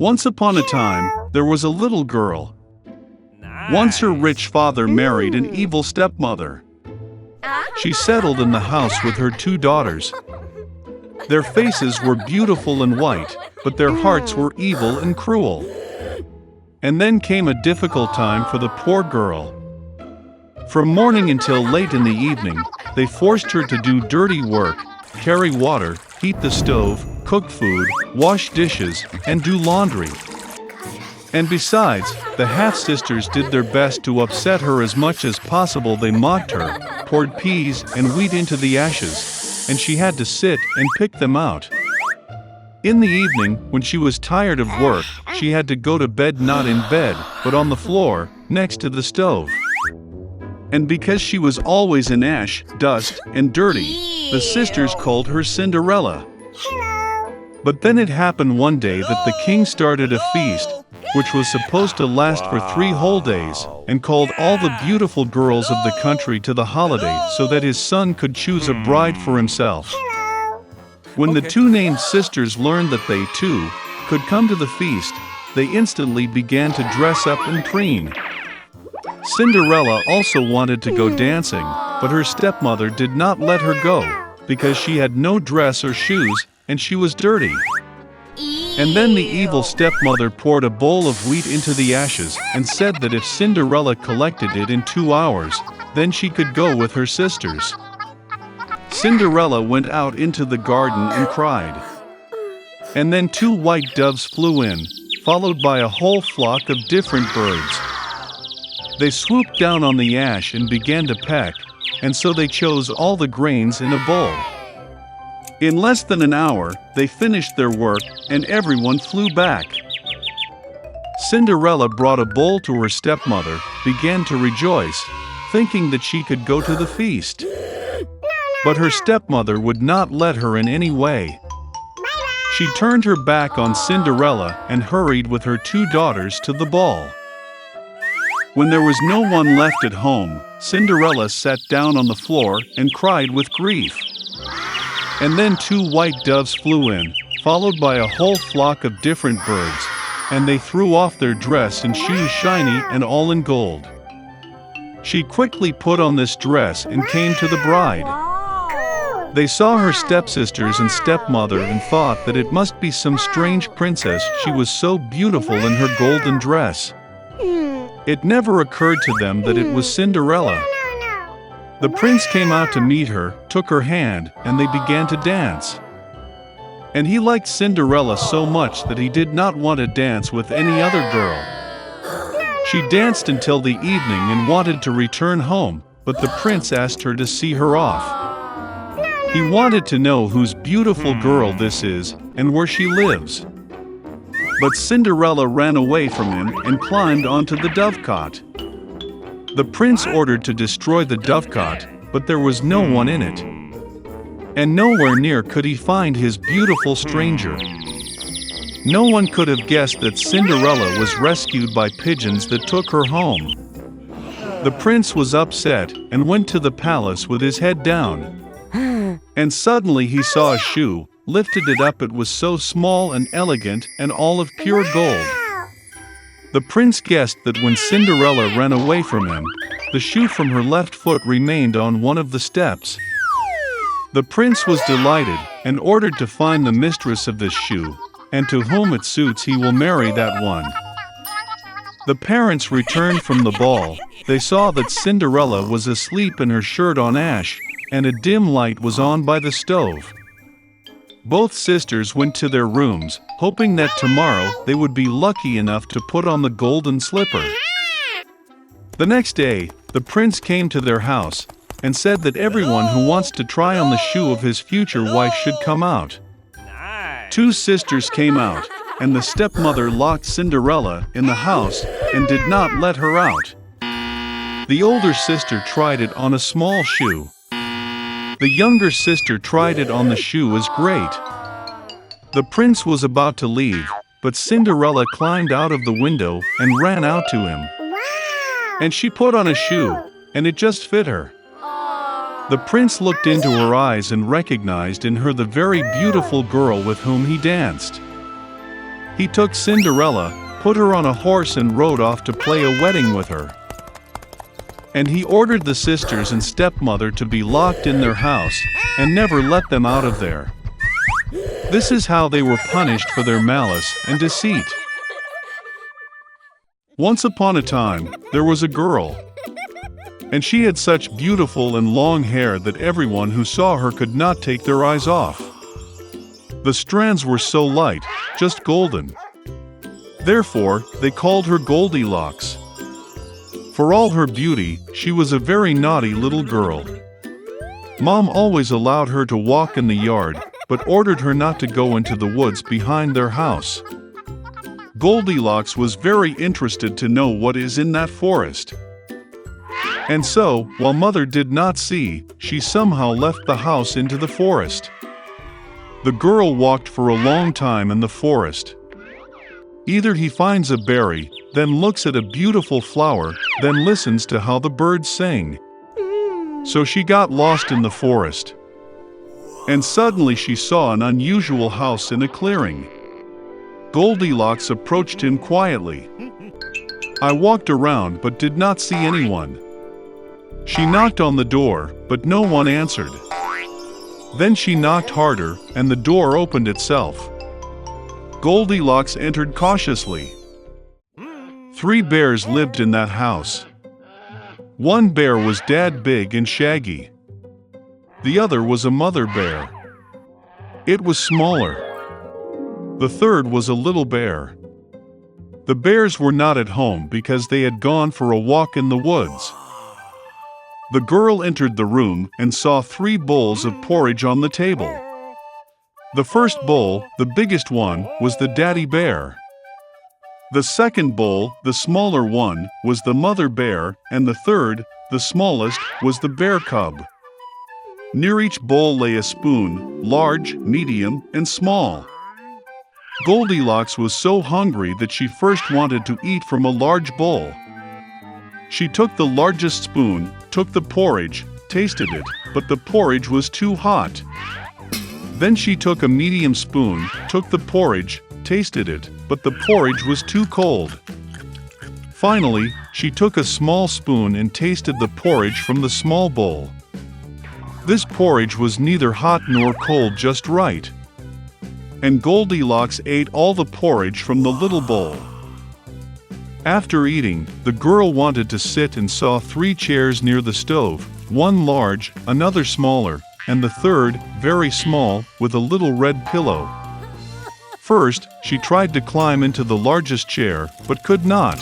Once upon a time, there was a little girl. Once her rich father married an evil stepmother. She settled in the house with her two daughters. Their faces were beautiful and white, but their hearts were evil and cruel. And then came a difficult time for the poor girl. From morning until late in the evening, they forced her to do dirty work, carry water, heat the stove, cook food, wash dishes, and do laundry. And besides, the half-sisters did their best to upset her as much as possible. They mocked her, poured peas and wheat into the ashes, and she had to sit and pick them out. In the evening, when she was tired of work, she had to go to bed not in bed, but on the floor, next to the stove. And because she was always in ash, dust, and dirty, the sisters called her Cinderella. But then it happened one day that the king started a feast, which was supposed to last for 3 whole days, and called all the beautiful girls of the country to the holiday so that his son could choose a bride for himself. When the two named sisters learned that they, too, could come to the feast, they instantly began to dress up and preen. Cinderella also wanted to go dancing, but her stepmother did not let her go, because she had no dress or shoes, and she was dirty. And then the evil stepmother poured a bowl of wheat into the ashes and said that if Cinderella collected it in 2 hours, then she could go with her sisters. Cinderella went out into the garden and cried. And then 2 white doves flew in, followed by a whole flock of different birds. They swooped down on the ash and began to peck, and so they chose all the grains in a bowl. In less than an hour, they finished their work, and everyone flew back. Cinderella brought a bowl to her stepmother, began to rejoice, thinking that she could go to the feast. But her stepmother would not let her in any way. She turned her back on Cinderella and hurried with her 2 daughters to the ball. When there was no one left at home, Cinderella sat down on the floor and cried with grief. And then 2 white doves flew in, followed by a whole flock of different birds, and they threw off their dress and shoes shiny and all in gold. She quickly put on this dress and came to the bride. They saw her stepsisters and stepmother and thought that it must be some strange princess, she was so beautiful in her golden dress. It never occurred to them that it was Cinderella. The prince came out to meet her, took her hand, and they began to dance. And he liked Cinderella so much that he did not want to dance with any other girl. She danced until the evening and wanted to return home, but the prince asked her to see her off. He wanted to know whose beautiful girl this is, and where she lives. But Cinderella ran away from him and climbed onto the dovecot. The prince ordered to destroy the dovecot, but there was no one in it. And nowhere near could he find his beautiful stranger. No one could have guessed that Cinderella was rescued by pigeons that took her home. The prince was upset and went to the palace with his head down. And suddenly he saw a shoe, lifted it up. It was so small and elegant and all of pure gold. The prince guessed that when Cinderella ran away from him, the shoe from her left foot remained on one of the steps. The prince was delighted and ordered to find the mistress of this shoe, and to whom it suits he will marry that one. The parents returned from the ball. They saw that Cinderella was asleep in her shirt on ash, and a dim light was on by the stove. Both sisters went to their rooms, hoping that tomorrow they would be lucky enough to put on the golden slipper. The next day, the prince came to their house and said that everyone who wants to try on the shoe of his future wife should come out. 2 sisters came out, and the stepmother locked Cinderella in the house and did not let her out. The older sister tried it on a small shoe. The younger sister tried it on the shoe as great. The prince was about to leave, but Cinderella climbed out of the window and ran out to him. And she put on a shoe, and it just fit her. The prince looked into her eyes and recognized in her the very beautiful girl with whom he danced. He took Cinderella, put her on a horse and rode off to play a wedding with her. And he ordered the sisters and stepmother to be locked in their house and never let them out of there. This is how they were punished for their malice and deceit. Once upon a time, there was a girl, and she had such beautiful and long hair that everyone who saw her could not take their eyes off. The strands were so light, just golden. Therefore, they called her Goldilocks. For all her beauty, she was a very naughty little girl. Mom always allowed her to walk in the yard, but ordered her not to go into the woods behind their house. Goldilocks was very interested to know what is in that forest. And so, while Mother did not see, she somehow left the house into the forest. The girl walked for a long time in the forest. Either he finds a berry, then looks at a beautiful flower, then listens to how the birds sing. So she got lost in the forest. And suddenly she saw an unusual house in a clearing. Goldilocks approached him quietly. I walked around but did not see anyone. She knocked on the door, but no one answered. Then she knocked harder, and the door opened itself. Goldilocks entered cautiously. 3 bears lived in that house. One bear was dad big and shaggy. The other was a mother bear. It was smaller. The third was a little bear. The bears were not at home because they had gone for a walk in the woods. The girl entered the room and saw 3 bowls of porridge on the table. The first bowl, the biggest one, was the daddy bear. The second bowl, the smaller one, was the mother bear, and the third, the smallest, was the bear cub. Near each bowl lay a spoon, large, medium, and small. Goldilocks was so hungry that she first wanted to eat from a large bowl. She took the largest spoon, took the porridge, tasted it, but the porridge was too hot. Then she took a medium spoon, took the porridge, tasted it, but the porridge was too cold. Finally, she took a small spoon and tasted the porridge from the small bowl. This porridge was neither hot nor cold, just right. And Goldilocks ate all the porridge from the little bowl. After eating, the girl wanted to sit and saw 3 chairs near the stove, one large, another smaller, and the third, very small, with a little red pillow. First, she tried to climb into the largest chair, but could not.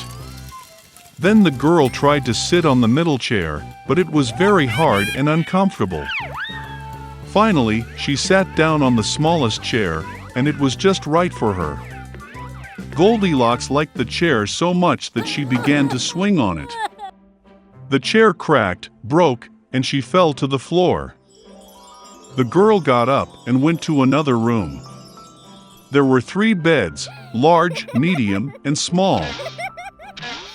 Then the girl tried to sit on the middle chair, but it was very hard and uncomfortable. Finally, she sat down on the smallest chair, and it was just right for her. Goldilocks liked the chair so much that she began to swing on it. The chair cracked, broke, and she fell to the floor. The girl got up and went to another room. There were 3 beds, large, medium, and small.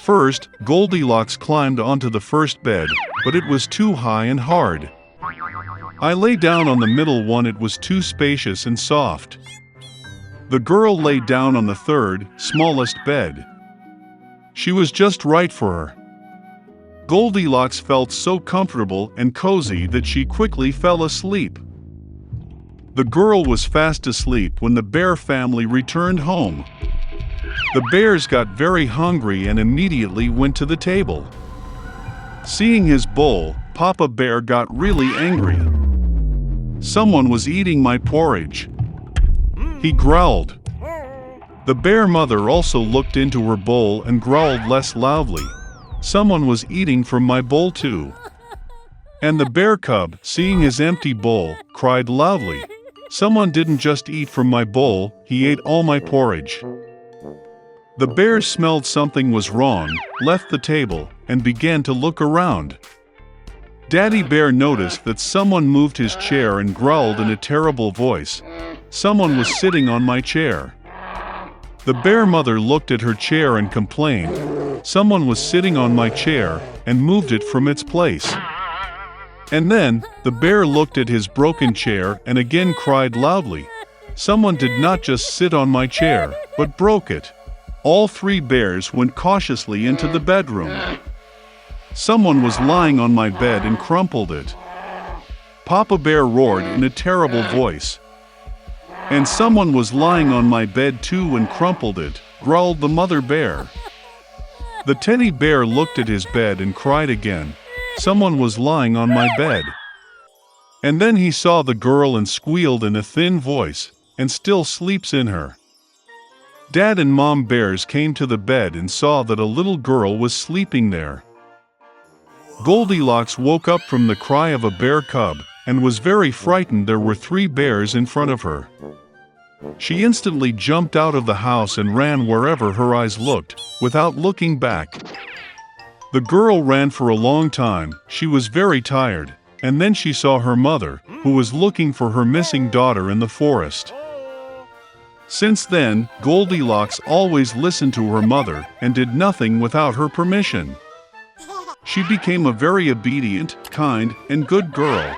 First, Goldilocks climbed onto the first bed, but it was too high and hard. I lay down on the middle one, it was too spacious and soft. The girl lay down on the third, smallest bed. She was just right for her. Goldilocks felt so comfortable and cozy that she quickly fell asleep. The girl was fast asleep when the bear family returned home. The bears got very hungry and immediately went to the table. Seeing his bowl, Papa Bear got really angry. Someone was eating my porridge. He growled. The bear mother also looked into her bowl and growled less loudly. Someone was eating from my bowl too. And the bear cub, seeing his empty bowl, cried loudly. Someone didn't just eat from my bowl, he ate all my porridge. The bears smelled something was wrong, left the table, and began to look around. Daddy Bear noticed that someone moved his chair and growled in a terrible voice. Someone was sitting on my chair. The bear mother looked at her chair and complained. Someone was sitting on my chair and moved it from its place. And then, the bear looked at his broken chair and again cried loudly. Someone did not just sit on my chair, but broke it. All three bears went cautiously into the bedroom. Someone was lying on my bed and crumpled it. Papa Bear roared in a terrible voice. And someone was lying on my bed too and crumpled it, growled the mother bear. The teddy bear looked at his bed and cried again. Someone was lying on my bed. And then he saw the girl and squealed in a thin voice, and still sleeps in her. Dad and Mom bears came to the bed and saw that a little girl was sleeping there. Goldilocks woke up from the cry of a bear cub, and was very frightened. There were 3 bears in front of her. She instantly jumped out of the house and ran wherever her eyes looked, without looking back. The girl ran for a long time. She was very tired, and then she saw her mother, who was looking for her missing daughter in the forest. Since then, Goldilocks always listened to her mother and did nothing without her permission. She became a very obedient, kind, and good girl.